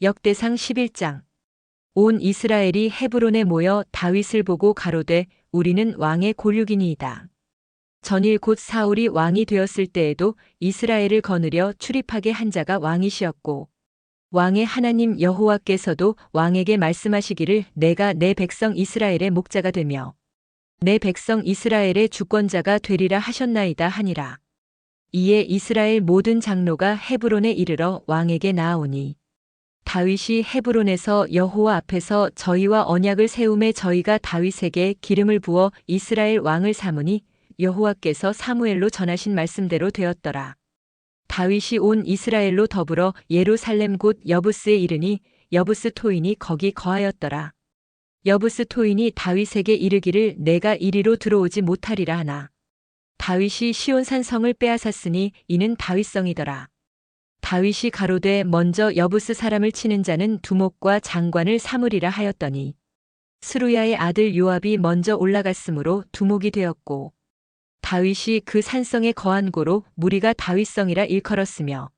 역대상 11장. 온 이스라엘이 헤브론에 모여 다윗을 보고 가로되 우리는 왕의 골육이니이다. 전일 곧 사울이 왕이 되었을 때에도 이스라엘을 거느려 출입하게 한 자가 왕이시었고 왕의 하나님 여호와께서도 왕에게 말씀하시기를 내가 내 백성 이스라엘의 목자가 되며 내 백성 이스라엘의 주권자가 되리라 하셨나이다 하니라. 이에 이스라엘 모든 장로가 헤브론에 이르러 왕에게 나아오니 다윗이 헤브론에서 여호와 앞에서 저희와 언약을 세우매 저희가 다윗에게 기름을 부어 이스라엘 왕을 삼으니 여호와께서 사무엘로 전하신 말씀대로 되었더라. 다윗이 온 이스라엘로 더불어 예루살렘 곧 여부스에 이르니 여부스 토인이 거기 거하였더라. 여부스 토인이 다윗에게 이르기를 내가 이리로 들어오지 못하리라 하나 다윗이 시온산 성을 빼앗았으니 이는 다윗성이더라. 다윗이 가로되 먼저 여부스 사람을 치는 자는 두목과 장관을 삼으리라 하였더니 스루야의 아들 요압이 먼저 올라갔으므로 두목이 되었고 다윗이 그 산성에 거한 고로 무리가 다윗성이라 일컬었으며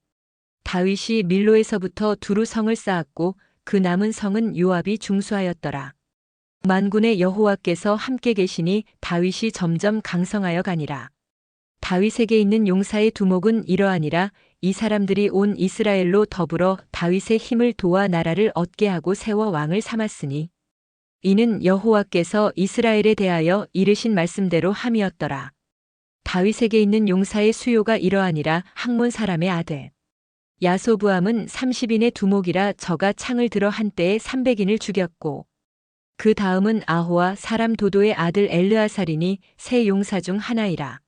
다윗이 밀로에서부터 두루 성을 쌓았고 그 남은 성은 요압이 중수하였더라. 만군의 여호와께서 함께 계시니 다윗이 점점 강성하여 가니라. 다윗에게 있는 용사의 두목은 이러하니라. 이 사람들이 온 이스라엘로 더불어 다윗의 힘을 도와 나라를 얻게 하고 세워 왕을 삼았으니 이는 여호와께서 이스라엘에 대하여 이르신 말씀대로 함이었더라. 다윗에게 있는 용사의 수요가 이러하니라. 학몬 사람의 아들 야소부암은 30인의 두목이라 저가 창을 들어 한때에 300인을 죽였고 그 다음은 아호와 사람 도도의 아들 엘르아살이니 세 용사 중 하나이라.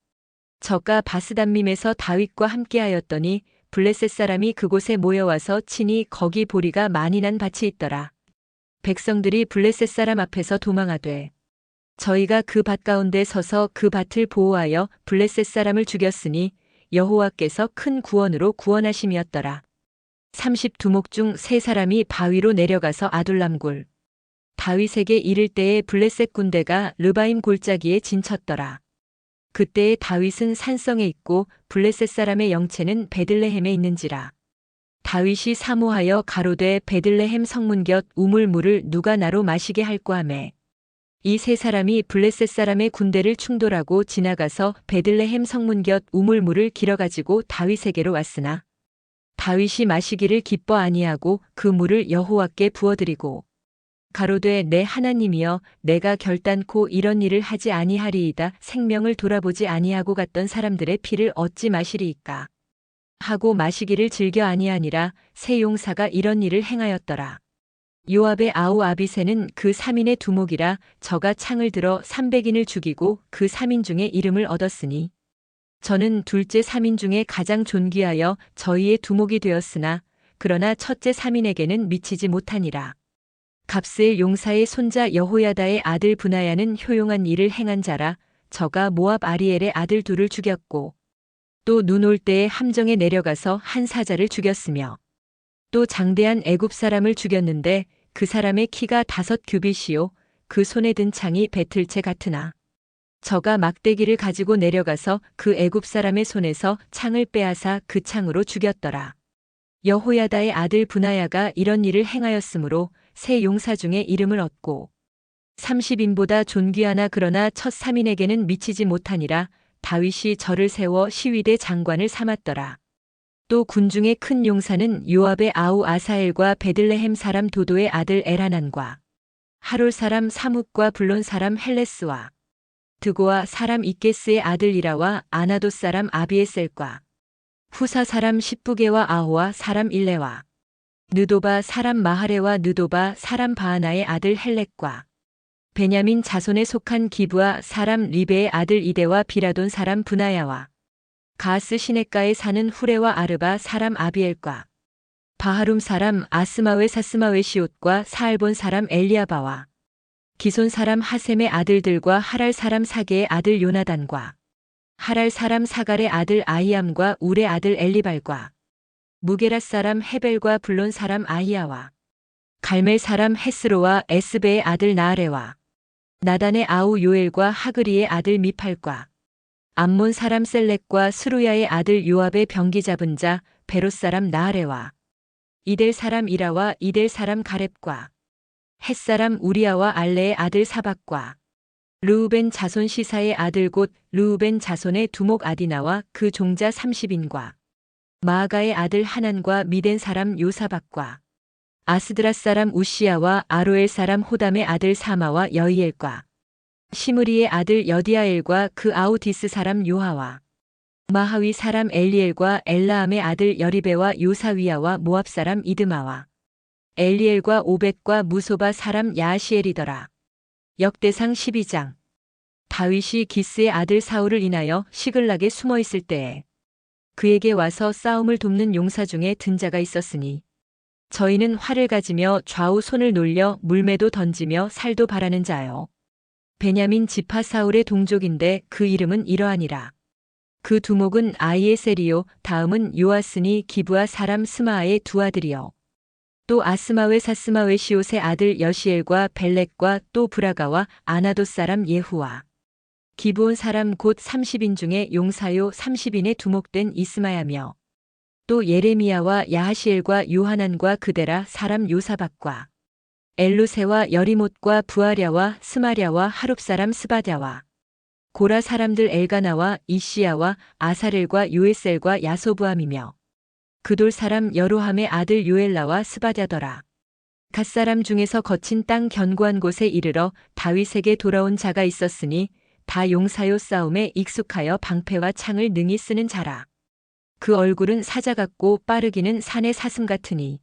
저가 바스담밈에서 다윗과 함께하였더니 블레셋 사람이 그곳에 모여와서 치니 거기 보리가 많이 난 밭이 있더라. 백성들이 블레셋 사람 앞에서 도망하되 저희가 그 밭 가운데 서서 그 밭을 보호하여 블레셋 사람을 죽였으니 여호와께서 큰 구원으로 구원하심이었더라. 30두목 중 3사람이 바위로 내려가서 아둘람굴 다윗에게 이를 때에 블레셋 군대가 르바임 골짜기에 진쳤더라. 그때에 다윗은 산성에 있고 블레셋 사람의 영체는 베들레헴에 있는지라. 다윗이 사모하여 가로되 베들레헴 성문 곁 우물물을 누가 나로 마시게 할꼬 하매 이 3사람이 블레셋 사람의 군대를 충돌하고 지나가서 베들레헴 성문 곁 우물물을 길어가지고 다윗에게로 왔으나 다윗이 마시기를 기뻐 아니하고 그 물을 여호와께 부어드리고 가로되 내 하나님이여 내가 결단코 이런 일을 하지 아니하리이다. 생명을 돌아보지 아니하고 갔던 사람들의 피를 어찌 마시리이까 하고 마시기를 즐겨 아니하니라. 세 용사가 이런 일을 행하였더라. 요압의 아우 아비새는 그 3인의 두목이라 저가 창을 들어 300인을 죽이고 그 3인 중에 이름을 얻었으니 저는 둘째 3인 중에 가장 존귀하여 저희의 두목이 되었으나 그러나 첫째 3인에게는 미치지 못하니라. 갑스의 용사의 손자 여호야다의 아들 브나야는 효용한 일을 행한 자라. 저가 모압 아리엘의 아들 둘을 죽였고 또 눈 올 때에 함정에 내려가서 한 사자를 죽였으며 또 장대한 애굽 사람을 죽였는데 그 사람의 키가 5규빗이요 그 손에 든 창이 배틀채 같으나 저가 막대기를 가지고 내려가서 그 애굽 사람의 손에서 창을 빼앗아 그 창으로 죽였더라. 여호야다의 아들 브나야가 이런 일을 행하였으므로 세 용사 중에 이름을 얻고 30인보다 존귀하나 그러나 첫 3인에게는 미치지 못하니라. 다윗이 저를 세워 시위대 장관을 삼았더라. 또 군중의 큰 용사는 요압의 아우 아사엘과 베들레헴 사람 도도의 아들 엘하난과 하롤 사람 사뭇과 블론 사람 헬레스와 드고와 사람 이게스의 아들 이라와 아나도 사람 아비에셀과 후사 사람 십부게와 아호와 사람 일레와 느도바 사람 마하레와 느도바 사람 바하나의 아들 헬렉과 베냐민 자손에 속한 기브아 사람 리베의 아들 이데와 비라돈 사람 브나야와 가스 시냇가에 사는 후레와 아르바 사람 아비엘과 바하룸 사람 아스마웨 사스마웨 시옷과 사알본 사람 엘리아바와 기손 사람 하셈의 아들들과 하랄 사람 사게의 아들 요나단과 하랄 사람 사갈의 아들 아히암과 울의 아들 엘리발과 무게랏 사람 헤벨과 블론 사람 아히야와 갈멜 사람 헤스로와 에스베의 아들 나아레와 나단의 아우 요엘과 하그리의 아들 미팔과 암몬 사람 셀렉과 스루야의 아들 요압의 병기 잡은 자 베롯 사람 나아레와 이델 사람 이라와 이델 사람 가렙과 헷 사람 우리아와 알레의 아들 사박과 르우벤 자손 시사의 아들 곧 르우벤 자손의 두목 아디나와 그 종자 30인과 마아가의 아들 하난과 미덴 사람 요사박과 아스드랏 사람 우시아와 아로엘 사람 호담의 아들 사마와 여이엘과 시므리의 아들 여디아엘과 그 아우디스 사람 요하와 마하위 사람 엘리엘과 엘라암의 아들 여리베와 요사위아와 모압 사람 이드마와 엘리엘과 오벳과 무소바 사람 야하시엘이더라. 역대상 12장. 다윗이 기스의 아들 사울을 인하여 시글락에 숨어 있을 때에 그에게 와서 싸움을 돕는 용사 중에 든 자가 있었으니 저희는 활을 가지며 좌우 손을 놀려 물매도 던지며 살도 바라는 자요. 베냐민 지파 사울의 동족인데 그 이름은 이러하니라. 그 두목은 아이에셀이요 다음은 요아스니 기브아 사람 스마아의 두 아들이요. 또 아스마웨 사스마웨 시옷의 아들 여시엘과 벨렉과 또 브라가와 아나도 사람 예후와 기브온 사람 곧 30인 중에 용사요 30인의 두목된 이스마야며 또 예레미야와 야하시엘과 요하난과 그데라 사람 요사박과 엘루세와 여리못과 부아랴와 스마랴와 하룹 사람 스바랴와 고라 사람들 엘가나와 이시야와 아사렐과 요에셀과 야소부함이며 그돌 사람 여로함의 아들 요엘라와 스바랴더라. 갓 사람 중에서 거친 땅 견고한 곳에 이르러 다윗에게 돌아온 자가 있었으니 다 용사요 싸움에 익숙하여 방패와 창을 능히 쓰는 자라. 그 얼굴은 사자 같고 빠르기는 산의 사슴 같으니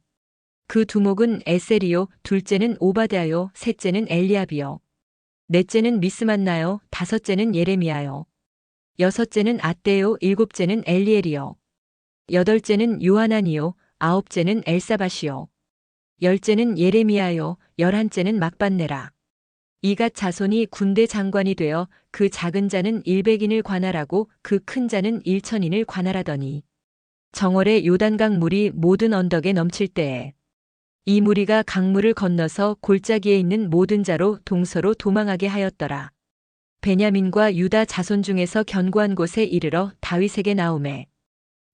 그 두목은 에셀이요 둘째는 오바댜요 셋째는 엘리압이요 넷째는 미스만나요 다섯째는 예레미야요 여섯째는 앗대요 일곱째는 엘리엘이요 여덟째는 요하난이요 아홉째는 엘사밧이요 열째는 예레미야요 열한째는 막반네라. 이갓 자손이 군대 장관이 되어 그 작은 자는 100인을 관할하고 그 큰 자는 1000인을 관할하더니 정월에 요단강 물이 모든 언덕에 넘칠 때에 이 무리가 강물을 건너서 골짜기에 있는 모든 자로 동서로 도망하게 하였더라. 베냐민과 유다 자손 중에서 견고한 곳에 이르러 다윗에게 나오매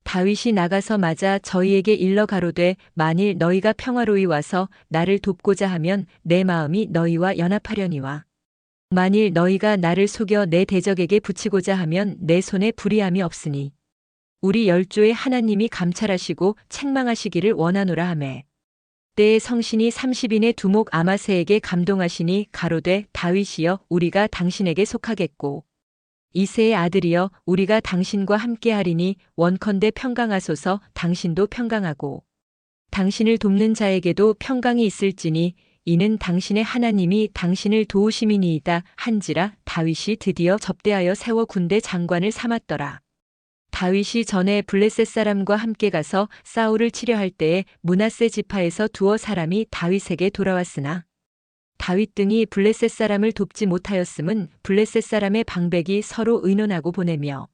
다윗이 나가서 맞아 저희에게 일러 가로되 만일 너희가 평화로이 와서 나를 돕고자 하면 내 마음이 너희와 연합하려니와 만일 너희가 나를 속여 내 대적에게 붙이고자 하면 내 손에 불의함이 없으니 우리 열조의 하나님이 감찰하시고 책망하시기를 원하노라 하매 때에 성신이 30인의 두목 아마세에게 감동하시니 가로되 다윗이여 우리가 당신에게 속하겠고 이새의 아들이여 우리가 당신과 함께하리니 원컨대 평강하소서. 당신도 평강하고 당신을 돕는 자에게도 평강이 있을지니 이는 당신의 하나님이 당신을 도우심이니이다 한지라. 다윗이 드디어 접대하여 세워 군대 장관을 삼았더라. 다윗이 전에 블레셋 사람과 함께 가서 사울을 치려할 때에 므낫세 지파에서 두어 사람이 다윗에게 돌아왔으나 다윗 등이 블레셋 사람을 돕지 못하였음은 블레셋 사람의 방백이 서로 의논하고 보내며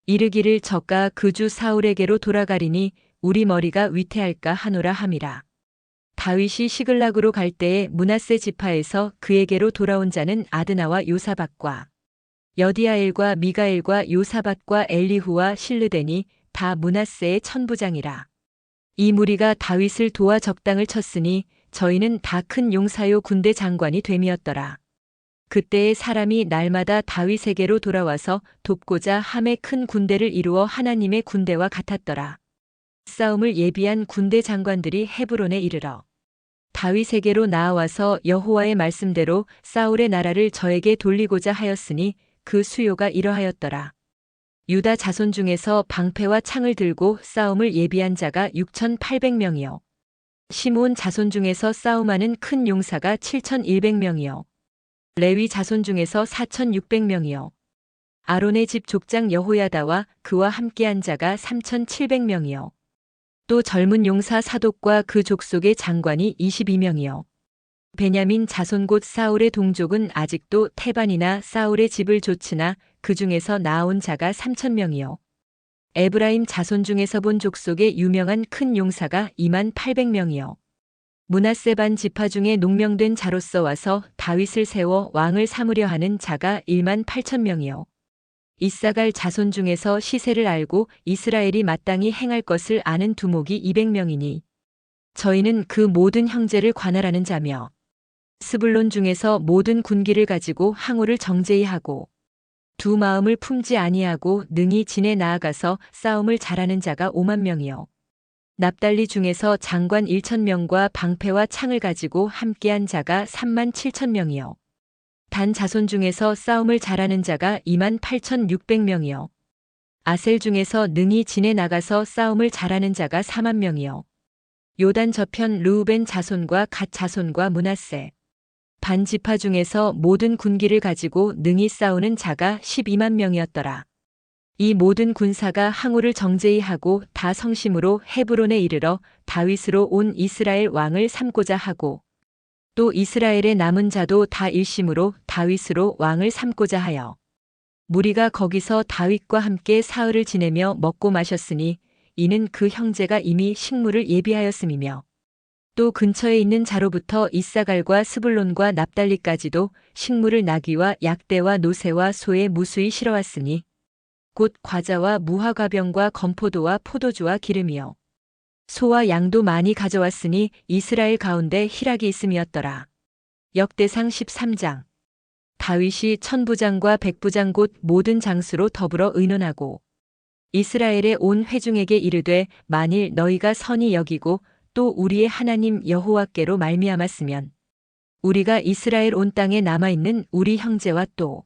이르기를 저가 그주 사울에게로 돌아가리니 우리 머리가 위태할까 하노라 함이라. 다윗이 시글락으로 갈 때에 므낫세 지파에서 그에게로 돌아온 자는 아드나와 요사밧과 여디아엘과 미가엘과 요사밧과 엘리후와 실르데니 다 므낫세의 천부장이라. 이 무리가 다윗을 도와 적당을 쳤으니 저희는 다 큰 용사요 군대 장관이 됨이었더라. 그때의 사람이 날마다 다윗에게로 돌아와서 돕고자 함에 큰 군대를 이루어 하나님의 군대와 같았더라. 싸움을 예비한 군대 장관들이 헤브론에 이르러 다윗에게로 나아와서 여호와의 말씀대로 사울의 나라를 저에게 돌리고자 하였으니 그 수요가 이러하였더라. 유다 자손 중에서 방패와 창을 들고 싸움을 예비한 자가 6800명이요. 시므온 자손 중에서 싸움하는 큰 용사가 7100명이요. 레위 자손 중에서 4600명이요. 아론의 집 족장 여호야다와 그와 함께한 자가 3700명이요. 또 젊은 용사 사독과 그 족속의 장관이 22명이요. 베냐민 자손 곧 사울의 동족은 아직도 태반이나 사울의 집을 좇으나 그 중에서 나온 자가 3000명이요. 에브라임 자손 중에서 본 족속의 유명한 큰 용사가 2800명이요. 므낫세 반 지파 중에 농명된 자로서 와서 다윗을 세워 왕을 삼으려 하는 자가 18000명이요. 이사갈 자손 중에서 시세를 알고 이스라엘이 마땅히 행할 것을 아는 두목이 200명이니 저희는 그 모든 형제를 관할하는 자며 스불론 중에서 모든 군기를 가지고 항우를 정제히 하고 두 마음을 품지 아니하고 능히 진에 나아가서 싸움을 잘하는 자가 5만 명이요. 납달리 중에서 장관 1,000명과 방패와 창을 가지고 함께한 자가 3만 7천 명이요. 단 자손 중에서 싸움을 잘하는 자가 2만 8,600명이요. 아셀 중에서 능히 진에 나가서 싸움을 잘하는 자가 4만 명이요. 요단 저편 르우벤 자손과 갓 자손과 므낫세 반 지파 중에서 모든 군기를 가지고 능히 싸우는 자가 12만 명이었더라. 이 모든 군사가 항우를 정제히 하고 다 성심으로 헤브론에 이르러 다윗으로 온 이스라엘 왕을 삼고자 하고 또 이스라엘의 남은 자도 다 일심으로 다윗으로 왕을 삼고자 하여 무리가 거기서 다윗과 함께 사흘을 지내며 먹고 마셨으니 이는 그 형제가 이미 식물을 예비하였음이며 또 근처에 있는 자로부터 이사갈과 스불론과 납달리까지도 식물을 나귀와 약대와 노새와 소에 무수히 실어왔으니 곧 과자와 무화과병과 건포도와 포도주와 기름이요 소와 양도 많이 가져왔으니 이스라엘 가운데 희락이 있음이었더라. 역대상 13장 다윗이 천부장과 백부장 곧 모든 장수로 더불어 의논하고 이스라엘의 온 회중에게 이르되 만일 너희가 선히 여기고 또 우리의 하나님 여호와께로 말미암았으면 우리가 이스라엘 온 땅에 남아있는 우리 형제와 또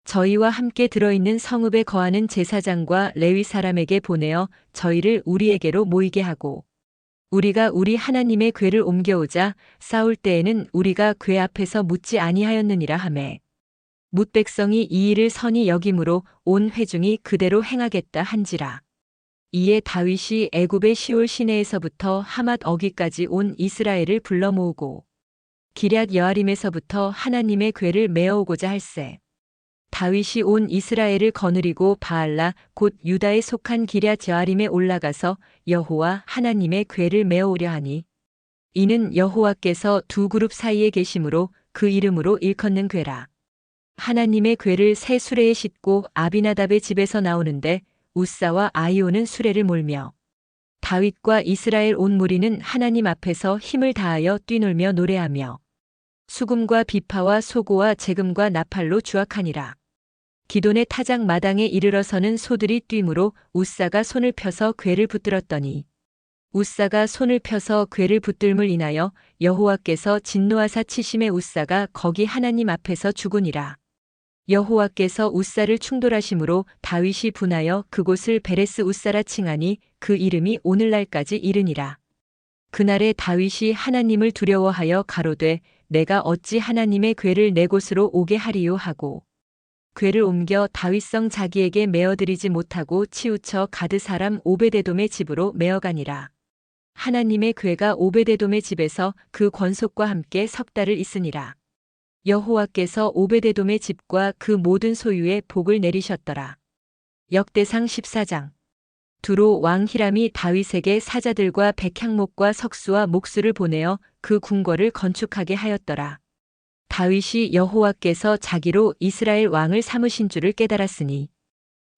저희와 함께 들어있는 성읍에 거하는 제사장과 레위 사람에게 보내어 저희를 우리에게로 모이게 하고 우리가 우리 하나님의 궤를 옮겨오자 싸울 때에는 우리가 궤 앞에서 묻지 아니하였느니라 하매 뭇 백성이 이 일을 선히 여김으로 온 회중이 그대로 행하겠다 한지라. 이에 다윗이 애굽의 시올 시내에서부터 하맛 어기까지 온 이스라엘을 불러 모으고 기럇 여아림에서부터 하나님의 궤를 메어오고자 할세. 다윗이 온 이스라엘을 거느리고 바알라 곧 유다에 속한 기럇 여아림에 올라가서 여호와 하나님의 궤를 메어오려 하니 이는 여호와께서 두 그룹 사이에 계심으로 그 이름으로 일컫는 궤라. 하나님의 궤를 새 수레에 싣고 아비나답의 집에서 나오는데 우사와 아이오는 수레를 몰며 다윗과 이스라엘 온 무리는 하나님 앞에서 힘을 다하여 뛰놀며 노래하며 수금과 비파와 소고와 재금과 나팔로 주악하니라. 기돈의 타작 마당에 이르러서는 소들이 뛰므로 우사가 손을 펴서 궤를 붙들었더니 우사가 손을 펴서 궤를 붙들물 인하여 여호와께서 진노하사 치심의 우사가 거기 하나님 앞에서 죽으니라. 여호와께서 우사를 충돌하심으로 다윗이 분하여 그곳을 베레스 우사라 칭하니 그 이름이 오늘날까지 이르니라. 그날에 다윗이 하나님을 두려워하여 가로되 내가 어찌 하나님의 궤를 내 곳으로 오게 하리요 하고 궤를 옮겨 다윗성 자기에게 메어드리지 못하고 치우쳐 가드 사람 오베데돔의 집으로 메어가니라. 하나님의 궤가 오베데돔의 집에서 그 권속과 함께 석 달을 있으니라. 여호와께서 오베데돔의 집과 그 모든 소유에 복을 내리셨더라. 역대상 14장 두로 왕 히람이 다윗에게 사자들과 백향목과 석수와 목수를 보내어 그 궁궐을 건축하게 하였더라. 다윗이 여호와께서 자기로 이스라엘 왕을 삼으신 줄을 깨달았으니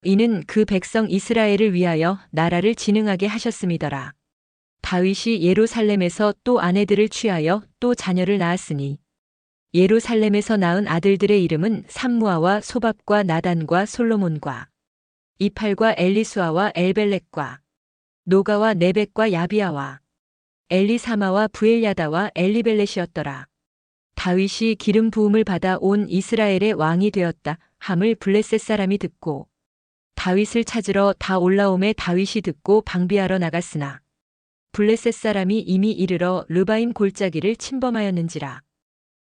이는 그 백성 이스라엘을 위하여 나라를 진흥하게 하셨음이더라. 다윗이 예루살렘에서 또 아내들을 취하여 또 자녀를 낳았으니 예루살렘에서 낳은 아들들의 이름은 삼무아와 소밥과 나단과 솔로몬과 이팔과 엘리수아와 엘벨렉과 노가와 네벡과 야비아와 엘리사마와 부엘야다와 엘리벨렛이었더라. 다윗이 기름 부음을 받아 온 이스라엘의 왕이 되었다 함을 블레셋 사람이 듣고 다윗을 찾으러 다 올라옴에 다윗이 듣고 방비하러 나갔으나 블레셋 사람이 이미 이르러 르바임 골짜기를 침범하였는지라.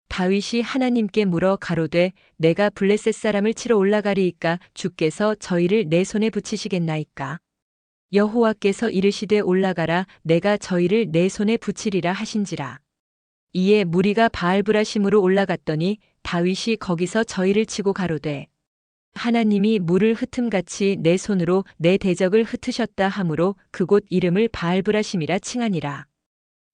다윗이 하나님께 물어 가로되 내가 블레셋 사람을 치러 올라가리이까 주께서 저희를 내 손에 붙이시겠나이까. 여호와께서 이르시되 올라가라 내가 저희를 내 손에 붙이리라 하신지라. 이에 무리가 바알브라심으로 올라갔더니 다윗이 거기서 저희를 치고 가로되 하나님이 물을 흩음같이 내 손으로 내 대적을 흩으셨다 하므로 그곳 이름을 바알브라심이라 칭하니라.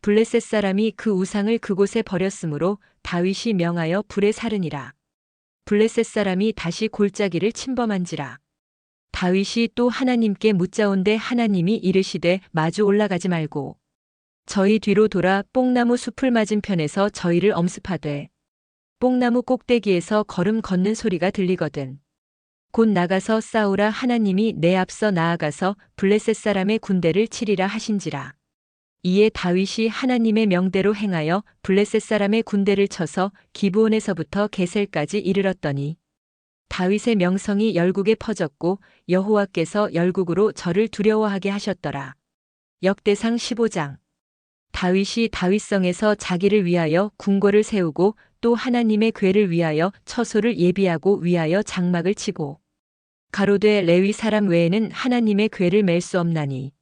블레셋 사람이 그 우상을 그곳에 버렸으므로 다윗이 명하여 불에 사르니라. 블레셋 사람이 다시 골짜기를 침범한지라. 다윗이 또 하나님께 묻자온데 하나님이 이르시되 마주 올라가지 말고 저희 뒤로 돌아 뽕나무 숲을 맞은편에서 저희를 엄습하되 뽕나무 꼭대기에서 걸음 걷는 소리가 들리거든. 곧 나가서 싸우라 하나님이 내 앞서 나아가서 블레셋 사람의 군대를 치리라 하신지라. 이에 다윗이 하나님의 명대로 행하여 블레셋 사람의 군대를 쳐서 기브온에서부터 게셀까지 이르렀더니 다윗의 명성이 열국에 퍼졌고 여호와께서 열국으로 저를 두려워하게 하셨더라. 역대상 15장. 다윗이 다윗성에서 자기를 위하여 궁궐을 세우고 또 하나님의 궤를 위하여 처소를 예비하고 위하여 장막을 치고 가로되 레위 사람 외에는 하나님의 궤를 맬 수 없나니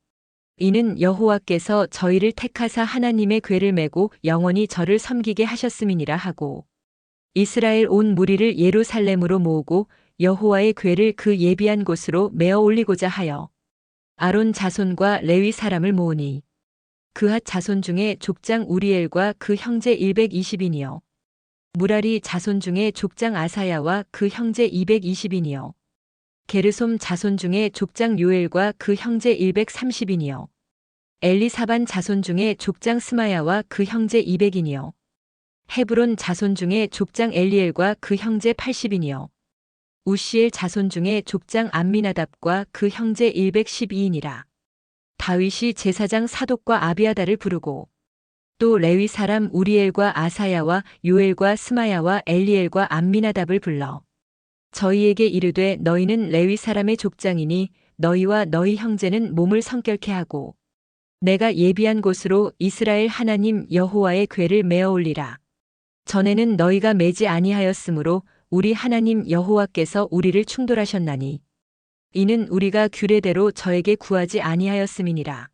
이는 여호와께서 저희를 택하사 하나님의 궤를 메고 영원히 저를 섬기게 하셨음이니라 하고 이스라엘 온 무리를 예루살렘으로 모으고 여호와의 궤를 그 예비한 곳으로 메어 올리고자 하여 아론 자손과 레위 사람을 모으니 그핫 자손 중에 족장 우리엘과 그 형제 120인이요 무라리 자손 중에 족장 아사야와 그 형제 220인이요 게르솜 자손 중에 족장 요엘과 그 형제 130인이요 엘리사반 자손 중에 족장 스마야와 그 형제 200인이요 헤브론 자손 중에 족장 엘리엘과 그 형제 80인이요 우시엘 자손 중에 족장 암미나답과 그 형제 112인이라. 다윗이 제사장 사독과 아비아다를 부르고 또 레위 사람 우리엘과 아사야와 요엘과 스마야와 엘리엘과 암미나답을 불러 저희에게 이르되 너희는 레위 사람의 족장이니 너희와 너희 형제는 몸을 성결케 하고 내가 예비한 곳으로 이스라엘 하나님 여호와의 궤를 메어 올리라. 전에는 너희가 매지 아니하였으므로 우리 하나님 여호와께서 우리를 충돌하셨나니 이는 우리가 규례대로 저에게 구하지 아니하였음이니라.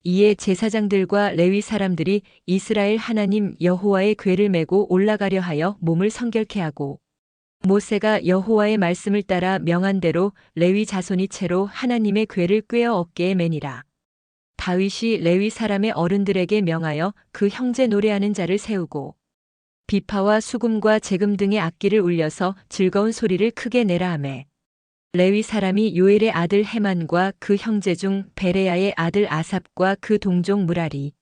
이에 제사장들과 레위 사람들이 이스라엘 하나님 여호와의 궤를 메고 올라가려 하여 몸을 성결케 하고 모세가 여호와의 말씀을 따라 명한 대로 레위 자손이 채로 하나님의 궤를 꿰어 어깨에 매니라. 다윗이 레위 사람의 어른들에게 명하여 그 형제 노래하는 자를 세우고 비파와 수금과 재금 등의 악기를 울려서 즐거운 소리를 크게 내라 하매 레위 사람이 요엘의 아들 헤만과 그 형제 중 베레야의 아들 아삽과 그 동종 무라리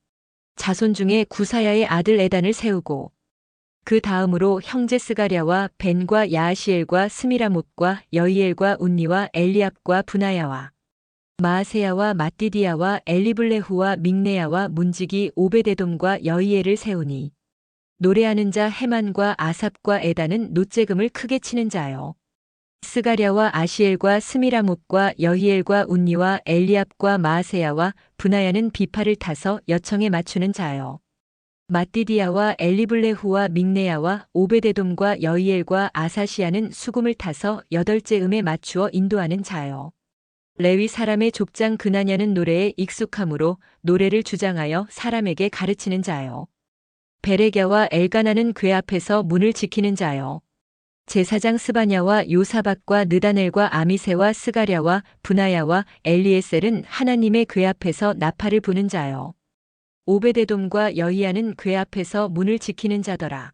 자손 중에 구사야의 아들 에단을 세우고 그 다음으로 형제 스가랴와 벤과 야하시엘과 스미라못과 여이엘과 운니와 엘리압과 분하야와 마아세야와 마띠디야와 엘리블레후와 믹네야와 문지기 오베데돔과 여이엘을 세우니 노래하는 자 헤만과 아삽과 에단은 노재금을 크게 치는 자요. 스가랴와 아시엘과 스미라못과 여히엘과 운니와 엘리압과 마아세야와 분하야는 비파를 타서 여청에 맞추는 자요. 마띠디야와 엘리블레후와 믹네야와 오베데돔과 여이엘과 아사시야는 수금을 타서 8째 음에 맞추어 인도하는 자요. 레위 사람의 족장 그나냐는 노래에 익숙함으로 노래를 주장하여 사람에게 가르치는 자요. 베레갸와 엘가나는 궤 앞에서 문을 지키는 자요. 제사장 스바냐와 요사박과 느다넬과 아미세와 스가랴와 분하야와 엘리에셀은 하나님의 궤 앞에서 나팔을 부는 자요. 오베데돔과 여히야는 궤 앞에서 문을 지키는 자더라.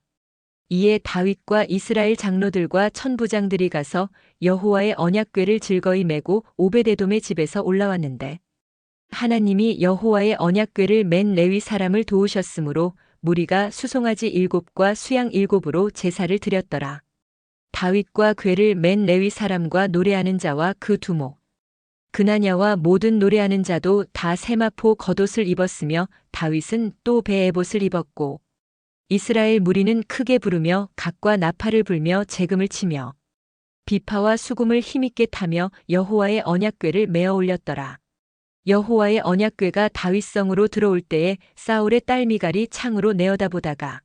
이에 다윗과 이스라엘 장로들과 천부장들이 가서 여호와의 언약궤를 즐거이 메고 오베데돔의 집에서 올라왔는데 하나님이 여호와의 언약궤를 맨 레위 사람을 도우셨으므로 무리가 수송아지 7과 수양 7으로 제사를 드렸더라. 다윗과 궤를 맨 레위 사람과 노래하는 자와 그 두목 그나냐와 모든 노래하는 자도 다 세마포 겉옷을 입었으며 다윗은 또 베에봇을 입었고 이스라엘 무리는 크게 부르며 각과 나팔을 불며 재금을 치며 비파와 수금을 힘있게 타며 여호와의 언약궤를 메어 올렸더라. 여호와의 언약궤가 다윗성으로 들어올 때에 사울의 딸 미갈이 창으로 내어다보다가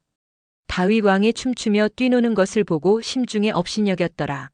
다윗 왕의 춤추며 뛰노는 것을 보고 심중에 업신여겼더라.